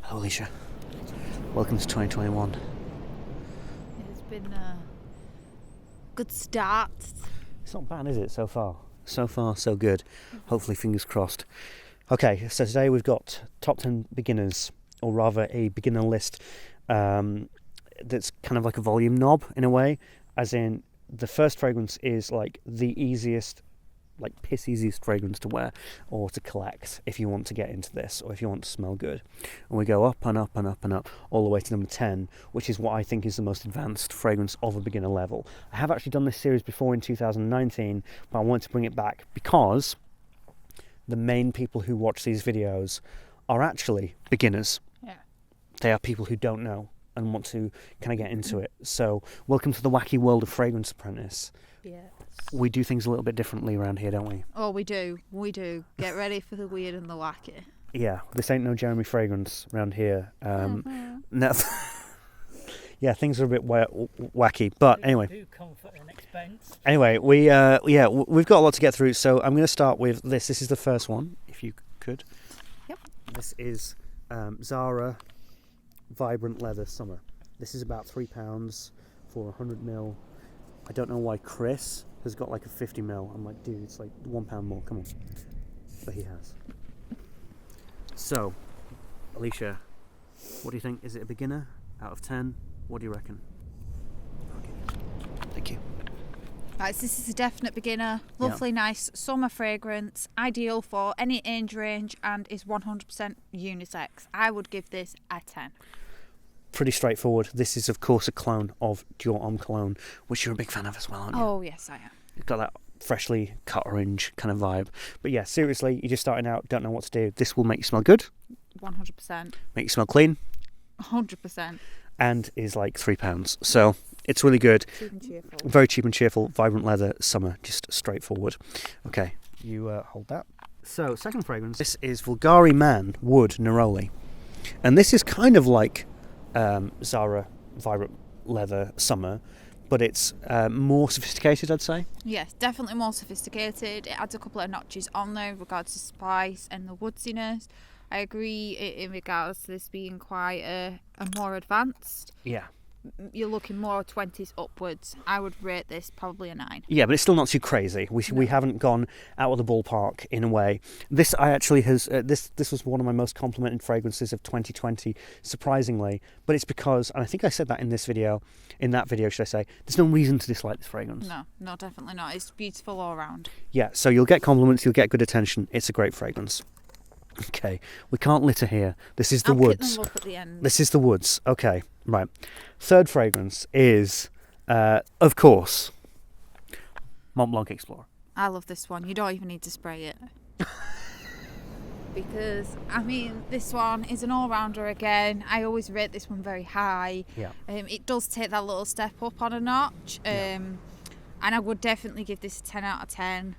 Hello, Alisha. Welcome to 2021. It's been a good start. It's not bad, is it, so far? So far, so good. Hopefully, fingers crossed. Okay, so today we've got top 10 beginners, or rather a beginner list that's kind of like a volume knob in a way, as in the first fragrance is like the easiest, like piss easiest fragrance to wear or to collect if you want to get into this or if you want to smell good. And we go up and up and up and up all the way to number 10, which is what I think is the most advanced fragrance of a beginner level. I have actually done this series before in 2019, but I wanted to bring it back because the main people who watch these videos are actually beginners. Yeah. They are people who don't know and want to kind of get into it. So welcome to the wacky world of Fragrance Apprentice. Yes. We do things a little bit differently around here, don't we? Oh, we do. We do. Get ready for the weird and the wacky. Yeah, this ain't no Jeremy Fragrance around here. No, yeah, things are a bit wacky, but anyway. Do comfort and expense. Anyway, we've got a lot to get through, so I'm going to start with this. This is the first one, if you could. Yep. This is ZARA Vibrant Leather Summer. This is about £3 for 100ml. I don't know why Chris has got like a 50ml. I'm like, dude, it's like £1 more. Come on. But he has. So, Alisha, what do you think? Is it a beginner out of 10? What do you reckon? Okay. Thank you. Right, so this is a definite beginner. Lovely, nice summer fragrance. Ideal for any age range and is 100% unisex. I would give this a 10. Pretty straightforward. This is, of course, a clone of Dior Homme Cologne, which you're a big fan of as well, aren't you? Oh, yes, I am. It's got that freshly cut orange kind of vibe. But yeah, seriously, you're just starting out, don't know what to do. This will make you smell good. 100%. Make you smell clean. 100%. And is like £3. So it's really good. Cheap and cheerful. Very cheap and cheerful. Vibrant leather summer. Just straightforward. Okay, you hold that. So, second fragrance. This is Bulgari Man Wood Neroli. And this is kind of like ZARA Vibrant Leather Summer, but it's more sophisticated, I'd say. Yes, definitely more sophisticated. It adds a couple of notches on there in regards to spice and the woodsiness. I agree in regards to this being quite a more advanced. Yeah. You're looking more 20s upwards. I would rate this probably a 9. Yeah, but it's still not too crazy. We haven't gone out of the ballpark in a way. This I actually has this was one of my most complimented fragrances of 2020, surprisingly. But it's because, and I think I said that in that video, should I say? There's no reason to dislike this fragrance. No, definitely not. It's beautiful all around. Yeah, so you'll get compliments, you'll get good attention. It's a great fragrance. Okay, we can't litter here. This is the woods. Pick them up at the end. This is the woods. Okay, right. Third fragrance is, of course, Mont Blanc Explorer. I love this one. You don't even need to spray it. Because, I mean, this one is an all-rounder again. I always rate this one very high. Yeah. It does take that little step up on a notch. And I would definitely give this a 10 out of 10.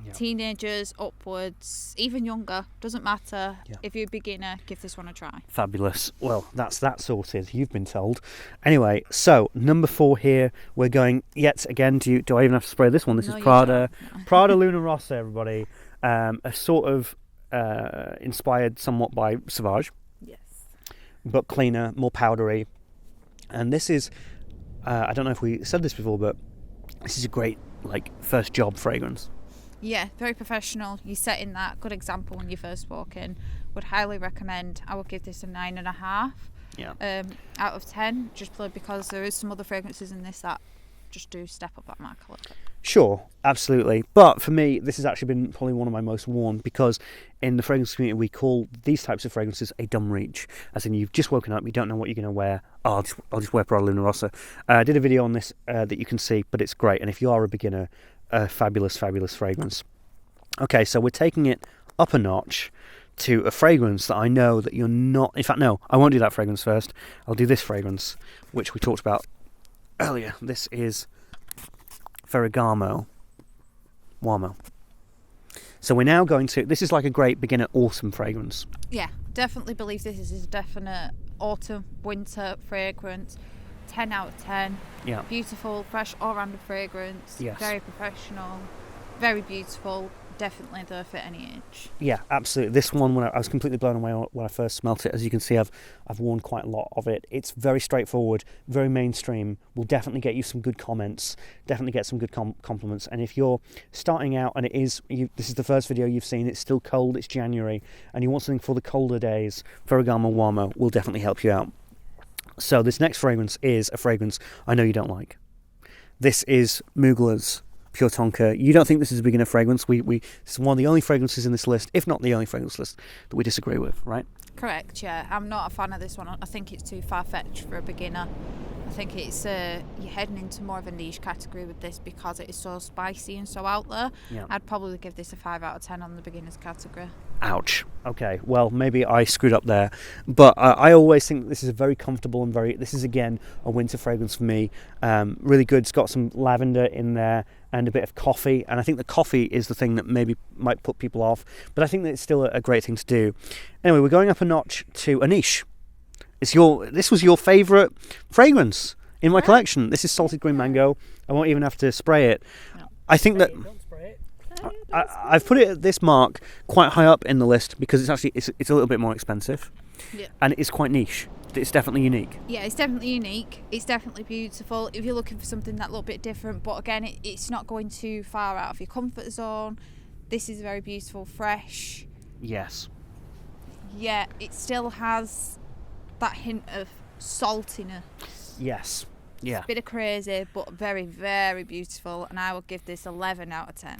Yeah. Teenagers, upwards, even younger, doesn't matter. Yeah. If you're a beginner, give this one a try. Fabulous. Well, that's that sorted, you've been told. Anyway, so number 4 here, we're going yet again. Do I even have to spray this one? This is Prada. Prada Luna Rossa, everybody. A sort of inspired somewhat by Sauvage. Yes. But cleaner, more powdery. And this is, I don't know if we said this before, but this is a great first job fragrance. Yeah, very professional. You set in that good example when you first walk in. Would highly recommend. I would give this a 9.5. Yeah. Out of 10, just because there is some other fragrances in this that just do step up that mark a little bit. Sure, absolutely. But for me, this has actually been probably one of my most worn because in the fragrance community, we call these types of fragrances a dumb reach. As in, you've just woken up, you don't know what you're going to wear. Oh, I'll just wear Prada Luna Rossa. I did a video on this that you can see, but it's great. And if you are a beginner, a fabulous, fabulous fragrance. Okay, so we're taking it up a notch to a fragrance that I know that you're not... In fact, no, I won't do that fragrance first. I'll do this fragrance, which we talked about earlier. This is Ferragamo. UOMO. So we're now going to... This is like a great beginner autumn fragrance. Yeah, definitely believe this is a definite autumn, winter fragrance. 10 out of 10. Yeah. Beautiful, fresh, all-rounder fragrance. Yes. Very professional, very beautiful, definitely though for any age. Yeah, absolutely. This one, when I was completely blown away when I first smelt it. As you can see, I've worn quite a lot of it. It's very straightforward, very mainstream. Will definitely get you some good comments. Definitely get some good compliments. And if you're starting out and this is the first video you've seen, it's still cold, it's January, and you want something for the colder days, Ferragamo Uomo will definitely help you out. So this next fragrance is a fragrance I know you don't like. This is Mugler's Pure Tonka. You don't think this is a beginner fragrance. This is one of the only fragrances in this list, if not the only fragrance list, that we disagree with, right? Correct, yeah. I'm not a fan of this one. I think it's too far-fetched for a beginner. I think it's you're heading into more of a niche category with this because it is so spicy and so out there. Yeah. I'd probably give this a 5 out of 10 on the beginners category. Ouch. Okay, well, maybe I screwed up there. But I always think this is a very comfortable and this is, again, a winter fragrance for me. Really good. It's got some lavender in there and a bit of coffee. And I think the coffee is the thing that maybe might put people off. But I think that it's still a great thing to do. Anyway, we're going up a notch to a niche. This was your favourite fragrance in my collection. This is Salted Green Mango. I won't even have to spray it. No. I think that... Don't spray it. I've put it at this mark quite high up in the list because it's a little bit more expensive, and it's quite niche. It's definitely unique. Yeah, it's definitely unique. It's definitely beautiful. If you're looking for something that little bit different, but again, it's not going too far out of your comfort zone. This is very beautiful, fresh. Yes. Yeah, it still has that hint of saltiness. Yes. Yeah. It's a bit of crazy, but very, very beautiful. And I will give this 11 out of 10.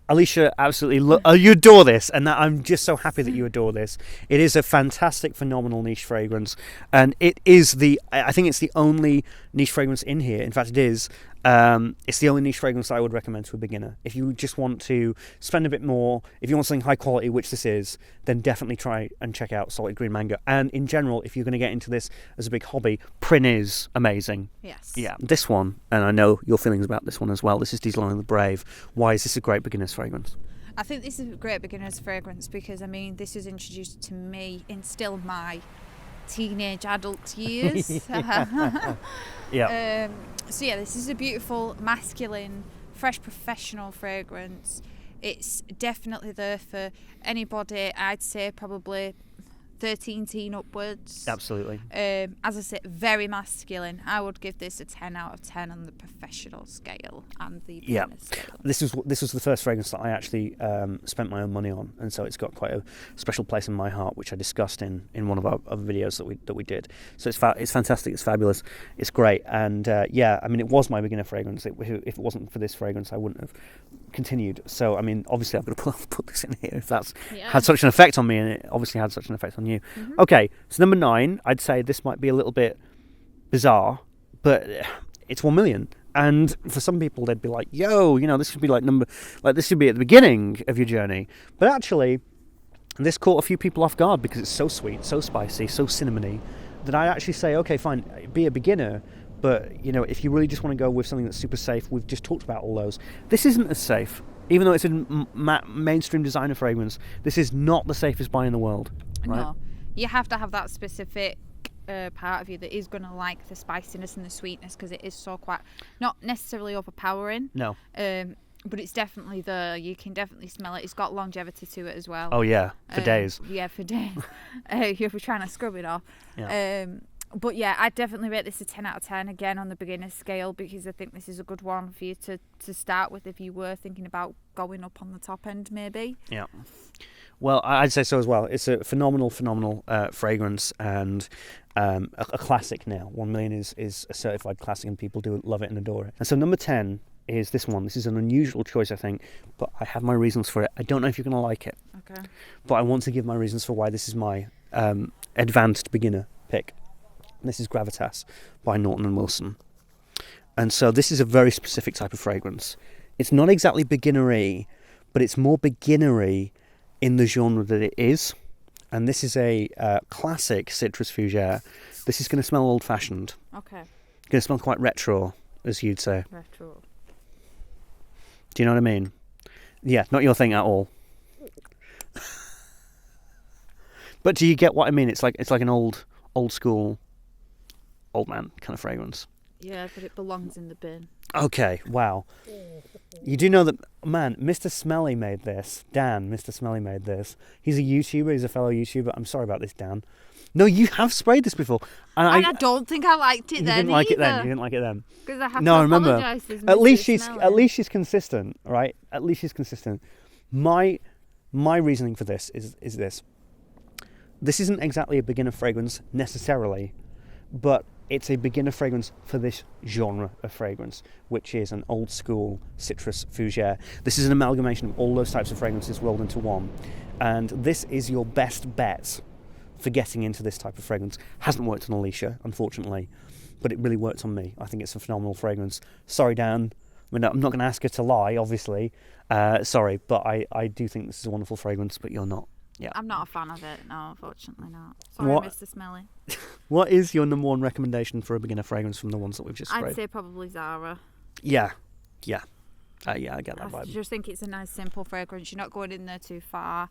Alisha, absolutely, you adore this, and I'm just so happy that you adore this. It is a fantastic, phenomenal niche fragrance, and I think it's the only niche fragrance in here. In fact, it is. It's the only niche fragrance I would recommend to a beginner. If you just want to spend a bit more, if you want something high quality, which this is, then definitely try and check out Salted Green Mango. And in general, if you're going to get into this as a big hobby, Prin is amazing. Yes. Yeah. This one, and I know your feelings about this one as well, this is Diesel and the Brave. Why is this a great beginner's fragrance? I think this is a great beginner's fragrance because, I mean, this was introduced to me in still my teenage adult years. Yeah. So yeah, this is a beautiful, masculine, fresh, professional fragrance. It's definitely there for anybody. I'd say probably 13 teen upwards. Absolutely. As I said, very masculine. I would give this a 10 out of 10 on the professional scale and the beginner scale. This was the first fragrance that I actually spent my own money on, and so it's got quite a special place in my heart, which I discussed in one of our other videos that we did. So it's fantastic, it's fabulous, it's great, and yeah, I mean, it was my beginner fragrance. If it wasn't for this fragrance, I wouldn't have continued. So I mean, obviously, I'm going to put this in here if that's had such an effect on me, and it obviously had such an effect on you. Mm-hmm. Okay, so number 9, I'd say this might be a little bit bizarre, but it's 1 million. And for some people, they'd be like, "Yo, this should be this should be at the beginning of your journey." But actually, this caught a few people off guard because it's so sweet, so spicy, so cinnamony, that I actually say, okay, fine, be a beginner. But if you really just want to go with something that's super safe, we've just talked about all those. This isn't as safe, even though it's a mainstream designer fragrance. This is not the safest buy in the world. Right? No, you have to have that specific part of you that is going to like the spiciness and the sweetness, because it is so quite not necessarily overpowering. No. But it's definitely there. You can definitely smell it. It's got longevity to it as well. Oh yeah, for days. Yeah, for days. You'll be trying to scrub it off. Yeah. But yeah, I'd definitely rate this a 10 out of 10 again on the beginner scale, because I think this is a good one for you to start with if you were thinking about going up on the top end maybe. Yeah. Well, I'd say so as well. It's a phenomenal fragrance, and a classic now. 1 million is a certified classic, and people do love it and adore it. And so number 10 is this one. This is an unusual choice, I think, but I have my reasons for it. I don't know if you're going to like it. Okay. But I want to give my reasons for why this is my advanced beginner pick. This is Gravitas by Norton & Wilson. And so this is a very specific type of fragrance. It's not exactly beginnery, but it's more beginnery in the genre that it is. And this is a classic citrus fougere. This is going to smell old-fashioned. Okay. Going to smell quite retro, as you'd say. Retro. Do you know what I mean? Yeah, not your thing at all. But do you get what I mean? It's like an old school, old man kind of fragrance. Yeah, but it belongs in the bin. Okay, wow. You do know that, man, Mr. Smelly made this. Dan, Mr. Smelly made this. He's a YouTuber, he's a fellow YouTuber. I'm sorry about this, Dan. No, you have sprayed this before. And I don't think I liked it you then didn't like it then. You either. didn't like it then. Because I have No, to remember, apologise to at least Mr. Smelly. at least she's consistent, right? At least she's consistent. My reasoning for this is this. This isn't exactly a beginner fragrance necessarily, but it's a beginner fragrance for this genre of fragrance, which is an old school citrus fougere. This is an amalgamation of all those types of fragrances rolled into one, and this is your best bet for getting into this type of fragrance. Hasn't worked on Alisha, unfortunately, but it really worked on me. I think it's a phenomenal fragrance. Sorry, Dan. I mean, I'm not going to ask her to lie, obviously. Sorry, but I do think this is a wonderful fragrance, but you're not. Yeah. I'm not a fan of it, no, unfortunately not. Sorry, What? Mr. Smelly. What is your number one recommendation for a beginner fragrance from the ones that we've just sprayed? I'd say probably Zara. Yeah. Yeah, I get that I vibe. just think it's a nice, simple fragrance. You're not going in there too far.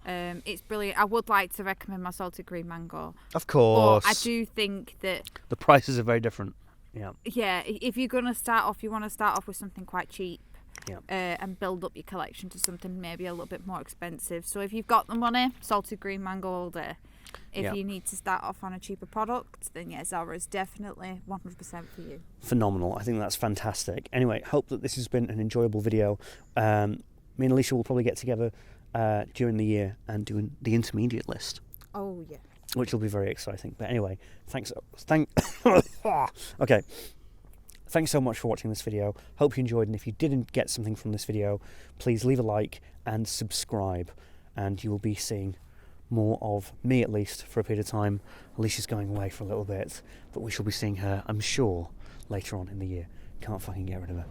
It's brilliant. I would like to recommend my salted green mango. Of course. But I do think that The prices are very different. Yeah. yeah, if you're going to start off, you want to start off with something quite cheap. Yeah. And build up your collection to something maybe a little bit more expensive. So if you've got the money, salted green mango all day. If you need to start off on a cheaper product, then yeah, Zara is definitely 100% for you. Phenomenal. I think that's fantastic. Anyway, hope that this has been an enjoyable video. Me and Alisha will probably get together during the year and do the intermediate list. Oh yeah. Which will be very exciting. But anyway, okay. Thanks so much for watching this video. Hope you enjoyed, and if you didn't get something from this video, please leave a like and subscribe, and you will be seeing more of me, at least, for a period of time. Alicia's going away for a little bit, but we shall be seeing her, I'm sure, later on in the year. Can't fucking get rid of her.